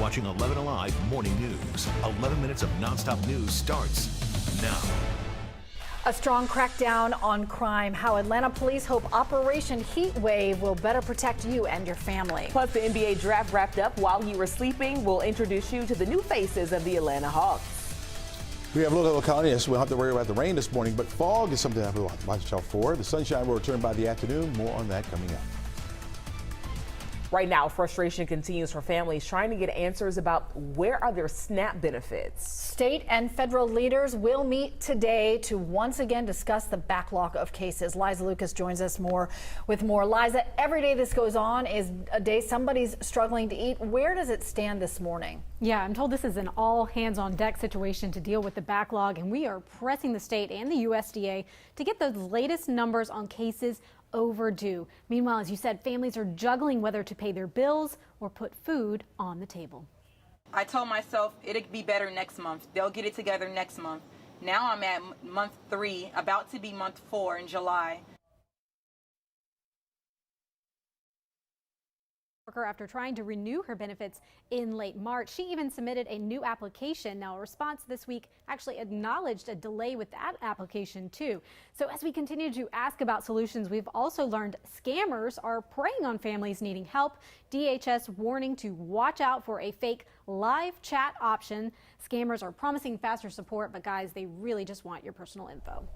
watching 11 Alive Morning News. 11 minutes of nonstop news starts now. A strong crackdown on crime. How Atlanta police hope Operation Heatwave will better protect you and your family. Plus, the NBA draft wrapped up while you were sleeping. We'll introduce you to the new faces of the Atlanta Hawks. We have local economists. We'll have to worry about the rain this morning, but fog is something to have to watch out for. The sunshine will return by the afternoon. More on that coming up. Right now, frustration continues for families trying to get answers about where are their SNAP benefits. State and federal leaders will meet today to once again discuss the backlog of cases. Liza Lucas joins us with more. Liza, every day this goes on is a day somebody's struggling to eat. Where does it stand this morning? Yeah, I'm told this is an all hands on deck situation to deal with the backlog, and we are pressing the state and the USDA to get the latest numbers on cases overdue. Meanwhile, as you said, families are juggling whether to pay their bills or put food on the table. I told myself it'll be better next month. They'll get it together next month. Now I'm at month 3, about to be month 4 in July. After trying to renew her benefits in late March, she even submitted a new application. Now, a response this week actually acknowledged a delay with that application too. So as we continue to ask about solutions, we've also learned scammers are preying on families needing help. DHS warning to watch out for a fake live chat option. Scammers are promising faster support, but guys, they really just want your personal info.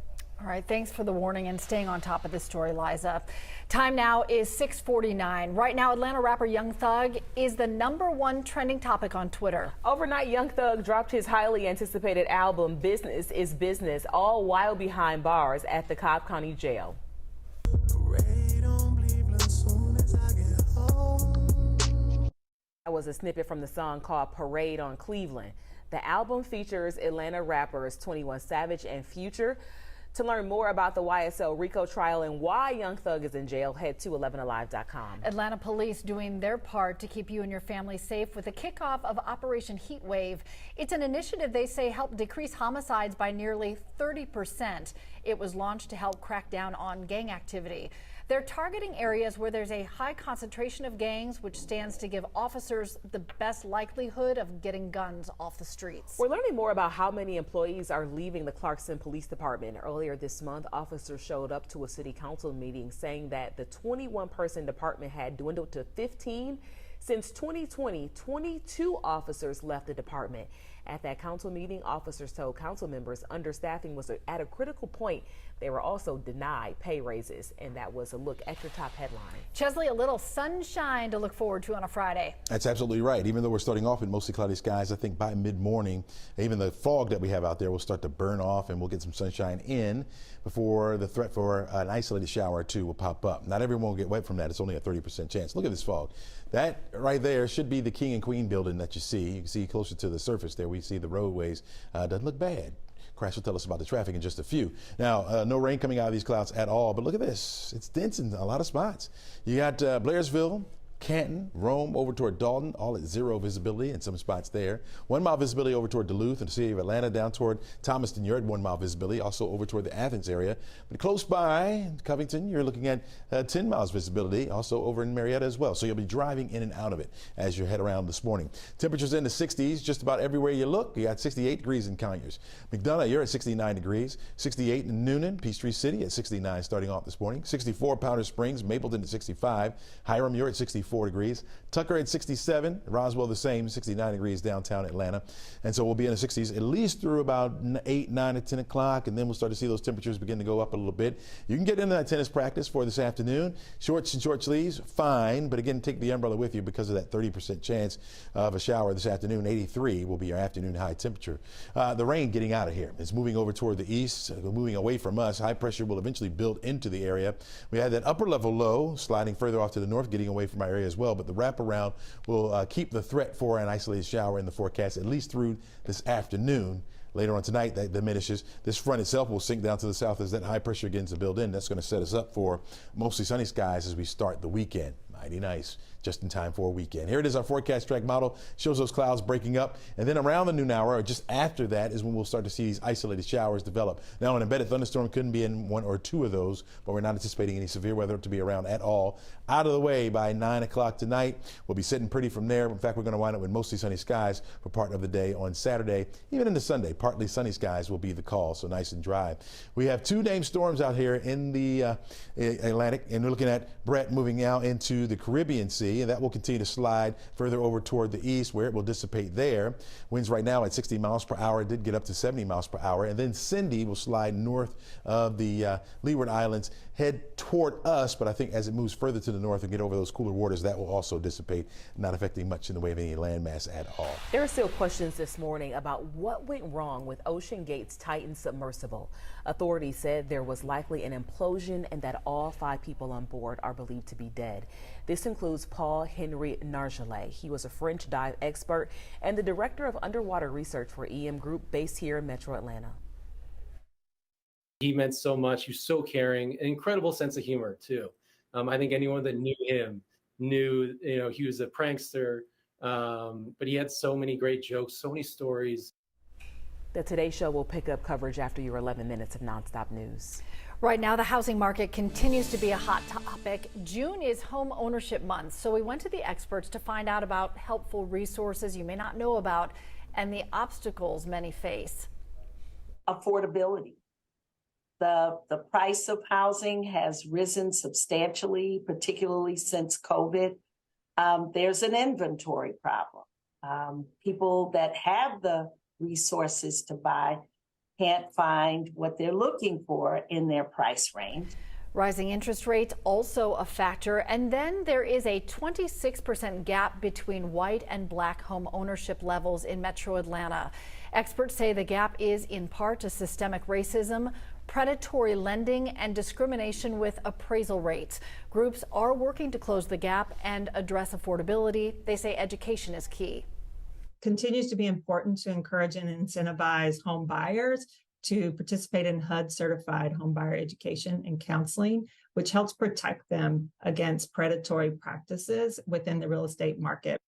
All right, thanks for the warning and staying on top of this story, Liza. Time now is 6:49. Right now, Atlanta rapper Young Thug is the #1 trending topic on Twitter. Overnight, Young Thug dropped his highly anticipated album, Business is Business, all while behind bars at the Cobb County Jail. That was a snippet from the song called Parade on Cleveland. The album features Atlanta rappers 21 Savage and Future. To learn more about the YSL RICO trial and why Young Thug is in jail, head to 11alive.com. Atlanta police doing their part to keep you and your family safe with the kickoff of Operation Heatwave. It's an initiative they say helped decrease homicides by nearly 30%. It was launched to help crack down on gang activity. They're targeting areas where there's a high concentration of gangs, which stands to give officers the best likelihood of getting guns off the streets. We're learning more about how many employees are leaving the Clarkston Police Department. Earlier this month, officers showed up to a city council meeting saying that the 21-person department had dwindled to 15. Since 2020, 22 officers left the department. At that council meeting, officers told council members understaffing was at a critical point. They were also denied pay raises, and that was a look at your top headline. Chesley, a little sunshine to look forward to on a Friday. That's absolutely right. Even though we're starting off in mostly cloudy skies, I think by mid-morning, even the fog that we have out there will start to burn off, and we'll get some sunshine in before the threat for an isolated shower or two will pop up. Not everyone will get wet from that. It's only a 30% chance. Look at this fog. That right there should be the King and Queen building that you see. You can see closer to the surface there. We see the roadways. Doesn't look bad. Crash will tell us about the traffic in just a few. Now, no rain coming out of these clouds at all, but look at this. It's dense in a lot of spots. You got Blairsville, Canton, Rome over toward Dalton, all at 0 visibility in some spots there. 1 mile visibility over toward Duluth and the city of Atlanta, down toward Thomaston, you're at 1 mile visibility, also over toward the Athens area. But close by Covington, you're looking at 10 miles visibility, also over in Marietta as well. So you'll be driving in and out of it as you head around this morning. Temperatures in the 60s just about everywhere you look. You got 68 degrees in Conyers. McDonough, you're at 69 degrees. 68 in Noonan, Peachtree City at 69 starting off this morning. 64 Powder Springs, Mapleton at 65. Hiram, you're at 64 degrees. Tucker at 67. Roswell the same, 69 degrees downtown Atlanta. And so we'll be in the 60s at least through about 8, 9, or 10 o'clock, and then we'll start to see those temperatures begin to go up a little bit. You can get into that tennis practice for this afternoon. Shorts and short sleeves, fine, but again, take the umbrella with you because of that 30% chance of a shower this afternoon. 83 will be your afternoon high temperature. The rain getting out of here. It's moving over toward the east, moving away from us. High pressure will eventually build into the area. We had that upper level low sliding further off to the north, getting away from our area as well, but the wraparound will keep the threat for an isolated shower in the forecast at least through this afternoon. Later on tonight, that diminishes. This front itself will sink down to the south as that high pressure begins to build in. That's going to set us up for mostly sunny skies as we start the weekend. Mighty nice. just in time for a weekend. Here it is, our forecast track model shows those clouds breaking up, and then around the noon hour, or just after that, is when we'll start to see these isolated showers develop. Now, an embedded thunderstorm couldn't be in one or two of those, but we're not anticipating any severe weather to be around at all. Out of the way by 9 o'clock tonight. We'll be sitting pretty from there. In fact, we're going to wind up with mostly sunny skies for part of the day on Saturday. Even into Sunday, partly sunny skies will be the call, so nice and dry. We have two named storms out here in the Atlantic, and we're looking at Brett moving out into the Caribbean Sea, and that will continue to slide further over toward the east, where it will dissipate there. Winds right now at 60 miles per hour. It did get up to 70 miles per hour. And then Cindy will slide north of the Leeward Islands, head toward us, but I think as it moves further to the north and get over those cooler waters, that will also dissipate, not affecting much in the way of any landmass at all. There are still questions this morning about what went wrong with Ocean Gate's Titan submersible. Authorities said there was likely an implosion and that all 5 people on board are believed to be dead. This includes Paul Henry Nargelet. He was a French dive expert and the director of underwater research for EM Group based here in Metro Atlanta. He meant so much. He was so caring, an incredible sense of humor too. I think anyone that knew him knew, he was a prankster, but he had so many great jokes, so many stories. The Today Show will pick up coverage after your 11 minutes of nonstop news. Right now, the housing market continues to be a hot topic. June is home ownership month, so we went to the experts to find out about helpful resources you may not know about and the obstacles many face. Affordability. The price of housing has risen substantially, particularly since COVID. There's an inventory problem. People that have the resources to buy can't find what they're looking for in their price range. Rising interest rates also a factor, and then there is a 26% gap between white and black home ownership levels in Metro Atlanta. Experts say the gap is in part to systemic racism, predatory lending, and discrimination with appraisal rates. Groups are working to close the gap and address affordability. They say education is key. Continues to be important to encourage and incentivize home buyers to participate in HUD certified home buyer education and counseling, which helps protect them against predatory practices within the real estate market.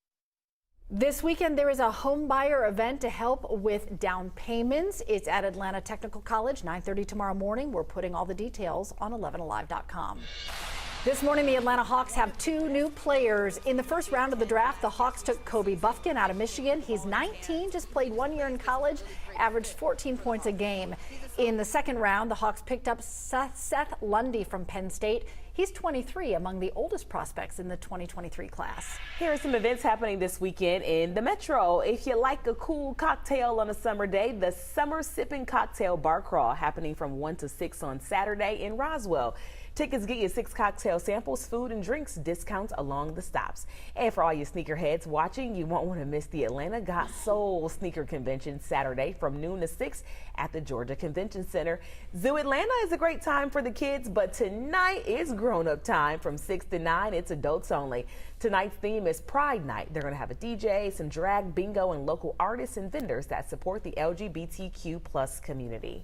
This weekend, there is a home buyer event to help with down payments. It's at Atlanta Technical College, 9:30 tomorrow morning. We're putting all the details on 11alive.com. This morning, the Atlanta Hawks have 2 new players. In the first round of the draft, the Hawks took Kobe Bufkin out of Michigan. He's 19, just played 1 year in college, averaged 14 points a game. In the second round, the Hawks picked up Seth Lundy from Penn State. He's 23, among the oldest prospects in the 2023 class. Here are some events happening this weekend in the Metro. If you like a cool cocktail on a summer day, the Summer Sipping Cocktail Bar Crawl happening from 1 to 6 on Saturday in Roswell. Tickets get you 6 cocktail samples, food and drinks, discounts along the stops. And for all you sneakerheads watching, you won't want to miss the Atlanta Got Soul Sneaker Convention Saturday from noon to 6 at the Georgia Convention Center. Zoo Atlanta is a great time for the kids, but tonight is grown-up time from 6 to 9. It's adults only. Tonight's theme is Pride Night. They're going to have a DJ, some drag, bingo, and local artists and vendors that support the LGBTQ+ community.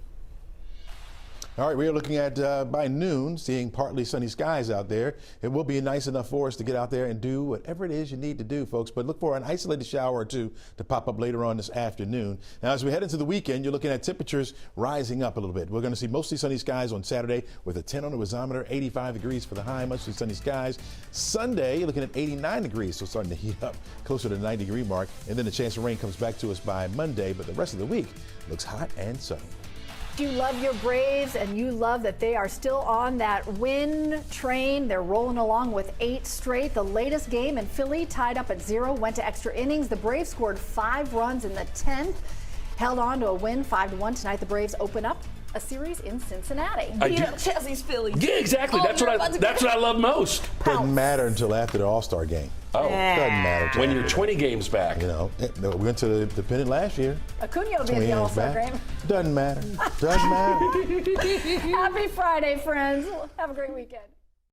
All right, we are looking at by noon, seeing partly sunny skies out there. It will be nice enough for us to get out there and do whatever it is you need to do, folks. But look for an isolated shower or two to pop up later on this afternoon. Now, as we head into the weekend, you're looking at temperatures rising up a little bit. We're going to see mostly sunny skies on Saturday with a 10 on the wazometer, 85 degrees for the high, mostly sunny skies. Sunday, you're looking at 89 degrees, so starting to heat up closer to the 90-degree mark. And then the chance of rain comes back to us by Monday, but the rest of the week looks hot and sunny. You love your Braves, and you love that they are still on that win train. They're rolling along with 8 straight. The latest game in Philly tied up at 0, went to extra innings. The Braves scored 5 runs in the 10th, held on to a win 5-1. Tonight, the Braves open up a series in Cincinnati. Chelsea's Phillies. Yeah, exactly. That's what I love most. Doesn't matter until after the All-Star game. Oh, doesn't matter. When you're 20 games back. You know, we went to the pennant last year. Acuna will be in the All-Star game. Doesn't matter. Doesn't matter. Happy Friday, friends. Have a great weekend.